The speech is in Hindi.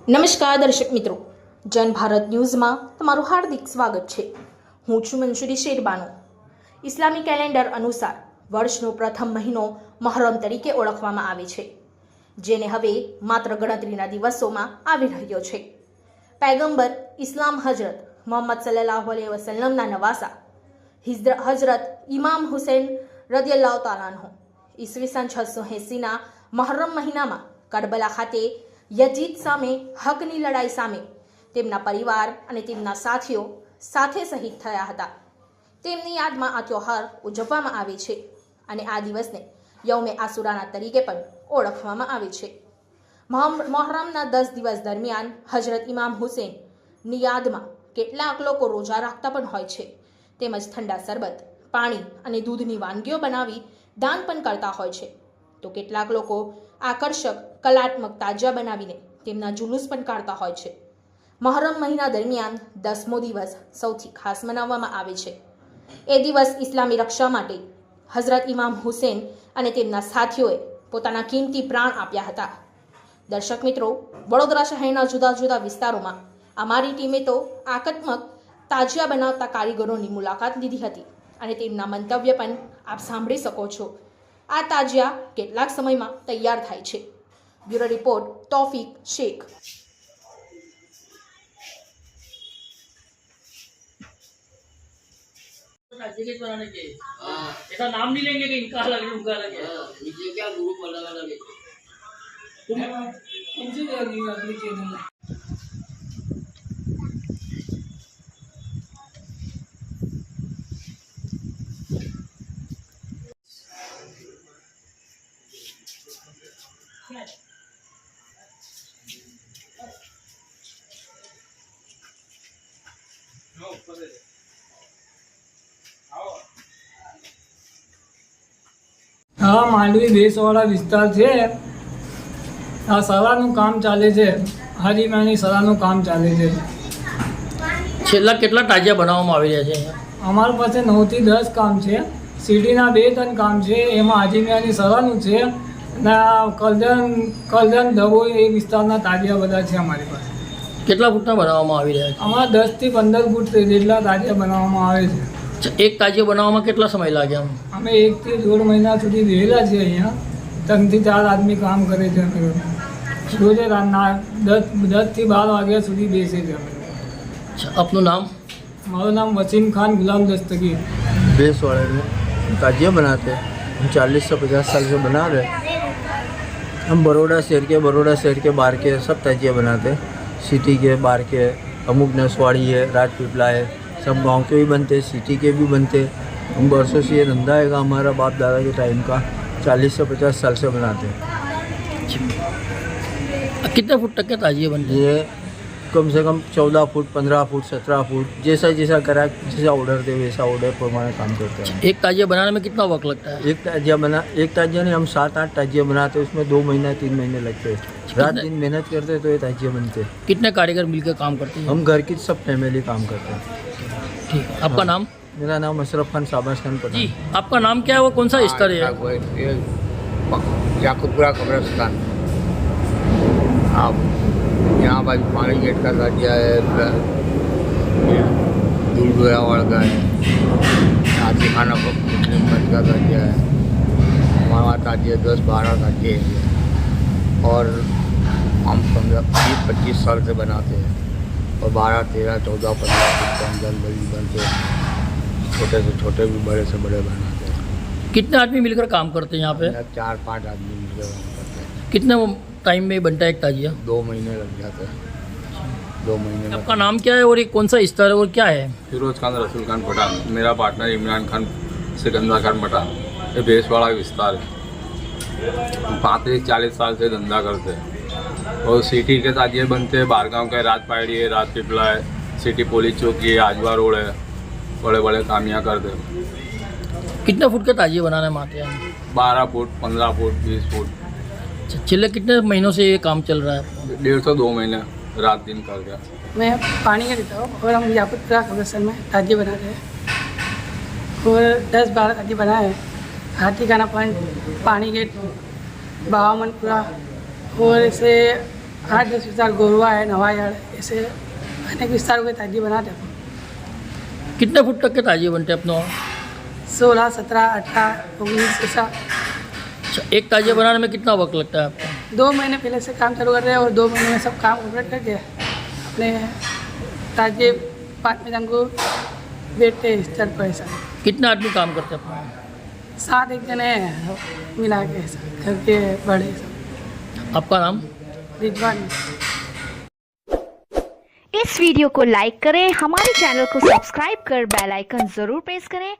નમસ્કાર દર્શક મિત્રો, જન ભારત ન્યૂઝમાં તમારું હાર્દિક સ્વાગત છે। હું છું મંજૂરી શેરબાનો। ઇસ્લામી કેલેન્ડર અનુસાર વર્ષનો પ્રથમ મહિનો મહરમ તરીકે ઓળખવામાં આવે છે, જેને હવે માત્ર ગણતરીના દિવસોમાં આવી રહ્યો છે। પૈગંબર ઇસ્લામ હજરત મોહમ્મદ સલ્લલ્લાહુ અલૈહિ વસલ્લમના નવાસા હજરત ઇમામ હુસૈન રદિયલ્લાહુ તાલા અન્હુ ઈસવીસન 680ના મહરમ મહિનામાં કરબલા ખાતે યજીદ સામે હકની લડાઈ સામે તેમના પરિવાર અને તેમના સાથીઓ સાથે શહીદ થયા હતા। તેમની યાદમાં આ ત્યોહાર ઉજવવામાં આવે છે અને આ દિવસને યૌમે આસુરાના તરીકે પણ ઓળખવામાં આવે છે। મહોરમના 10 દિવસ દરમિયાન હજરત ઇમામ હુસૈનની યાદમાં કેટલાક લોકો રોજા રાખતા પણ હોય છે, તેમજ ઠંડા શરબત, પાણી અને દૂધની વાનગીઓ બનાવી દાન પણ કરતા હોય છે, તો કેટલાક લોકો આકર્ષક કલાત્મક તાજિયા બનાવીને તેમના જુલુસ પણ કાઢતા હોય છે। મહરમ મહિના દરમિયાન 10મો દિવસ સૌથી ખાસ મનાવવામાં આવે છે। એ દિવસ ઇસ્લામી રક્ષા માટે હઝરત ઇમામ હુસૈન અને તેમના સાથીઓએ પોતાના કિંમતી પ્રાણ આપ્યા હતા। દર્શક મિત્રો, વડોદરા શહેરના જુદા જુદા વિસ્તારોમાં અમારી ટીમે તો આકસ્મિક તાજિયા બનાવતા કારીગરોની મુલાકાત લીધી હતી અને તેમના મંતવ્ય પણ આપ સાંભળી શકો છો। આ તાજિયા કેટલાક સમયમાં તૈયાર થાય છે। Bureau report Taufiq Sheikh. बनाने के ऐसा नाम नहीं लेंगे कि इनका अलग है उनका अलग है। नीचे क्या ग्रुप अलग अलग है। तुम इनसे नहीं अपनी चैनल में हाँ, मांडवी बेसवाड़ा विस्तार है। आ सराનું કામ ચાલે છે। હાજીમાની સરાનું કામ ચાલે છે। છેલ્લા કેટલા તાજિયા બનાવવામાં આવી રહ્યા છે અહીંયા? અમારી પાસે 9 થી 10 કામ છે। સિટીના 2-3 કામ છે, એમાં હાજીમાની સરાનું છે અને કલજન દબોઈ એ વિસ્તારના તાજિયા બધા છે અમારી પાસે। કેટલા ફૂટના બનાવવામાં આવી રહ્યા અમારા 10 થી 15 ફૂટ જેટલા તાજિયા બનાવવામાં આવે છે। છે? એક તાજિયો બનાવવામાં કેટલા સમય લાગે આમ? અમે 1 થી 1.5 મહિના સુધી રહેલા છીએ અહીંયા। 3 થી 4 આદમી કામ કરે છે। અમે રોજે રાતના 10 થી 12 વાગ્યા સુધી બેસે છે। અમે આપનું નામ? મારું નાम वसीम खान गुलाम दस्तगीर। बेस वाले में ताजिया बनाते हैं। हम 40 से 50 साल से बना रहे। हम बड़ौदा शहर के बाहर के सब ताजिया बनाते हैं। सिटी के बाहर के अमुक नसवाड़ी है, राजपीपला है, सब गांव के भी बनते हैं, सिटी के भी बनते हैं। हम बरसों से ये धंधा है हमारा बाप दादा के टाइम का। 40 से 50 साल से बनाते हैं। कितने फुट तक के ताजिए बनते हैं? ये कम से कम 14 फुट, 15 फुट, 17 फुट, जैसा जैसा करा जैसा ऑर्डर दे वैसा ऑर्डर पर हमारा काम करते हैं। एक ताजिया बनाने में कितना वक्त लगता है? एक ताजिया नहीं, हम 7-8 ताजिया बनाते हैं। उसमें 2 महीना 3 महीने लगते हैं। रात दिन मेहनत करते हैं तो ये ताजिया बनते हैं। कितने कारीगर मिलकर काम करते हैं? हम घर की सब फैमिली काम करते हैं। ठीक है। आपका नाम? मेरा नाम अशरफ खान शाबाश खान पठान। जी, आपका नाम क्या है? वो कौन सा स्तर है? याकूबपुरा कब्रिस्तान। आप यहाँ भाई पानी गेट का ताजिया है, दूलगोयावाड़ का है, हाथी खाना मुस्लिम मंच का ताजिया है। हमारा ताजिया 10-12 ताजिए हैं और हम 15-20-25 साल से बनाते हैं और 12-13-14-15 फुट के अंदर बनते हैं। छोटे से छोटे भी, बड़े से बड़े बनाते हैं। कितने आदमी मिलकर काम करते हैं यहाँ पे? 4-5 आदमी मिलकर काम करते हैं। कितने टाइम में बनता है एक ताजिया? 2 महीने लग जाते हैं। 2 महीने में। आपका नाम क्या है और ये कौन सा स्तर है और क्या है? फिरोज खान रसूल खान पठान। मेरा पार्टनर इमरान खान सिकंदर खान पठान। ये बेसवाड़ा विस्तार है। 35-40 साल से धंधा करते हैं और सिटी के ताजिए बनते हैं। बारगांव का राजपाड़ी है, राजपीपला है, सिटी पुलिस चौकी है, आजवा रोड है, बड़े बड़े काम यहाँ करते हैं। कितने फुट के ताजिए बनाने में आते हैं? 12 फुट, 15 फुट, 20 फुट। छिले कितने महीनों से ये काम चल रहा है? 1.5-2 महीने रात दिन करके। मैं पानी का देता हूँ और हम याकूबपुरा कब्रिस्तान में ताजिए बना रहे हैं और 10-12 ताजिए बनाए हैं। हाथी खाना पॉइंट, पानी गेट, बावामनपुरा और इसे 8-10 विस्तार गोरवा है, नवायाड़, ऐसे अनेक विस्तारों के ताजिए बनाते हैं। कितने फुट तक के ताजिए बनते हैं अपने वहाँ? 16, 17, 18, 19 ऐसा। अच्छा, एक ताजिया बनाने में कितना वक्त लगता है आपको? 2 महीने पहले से काम चालू कर रहे हैं और 2 महीने में सब काम कंप्लीट करके अपने ताजिए 5 मिनट को बैठते हैं स्तर पर ऐसा। कितने आदमी काम करते हैं अपने वहाँ? 7 एक जने हैं मिला के ऐसा घर के बड़े सब। आपका नाम? रिजवान। इस वीडियो को लाइक करें, हमारे चैनल को सब्सक्राइब कर बेल आइकन जरूर प्रेस करें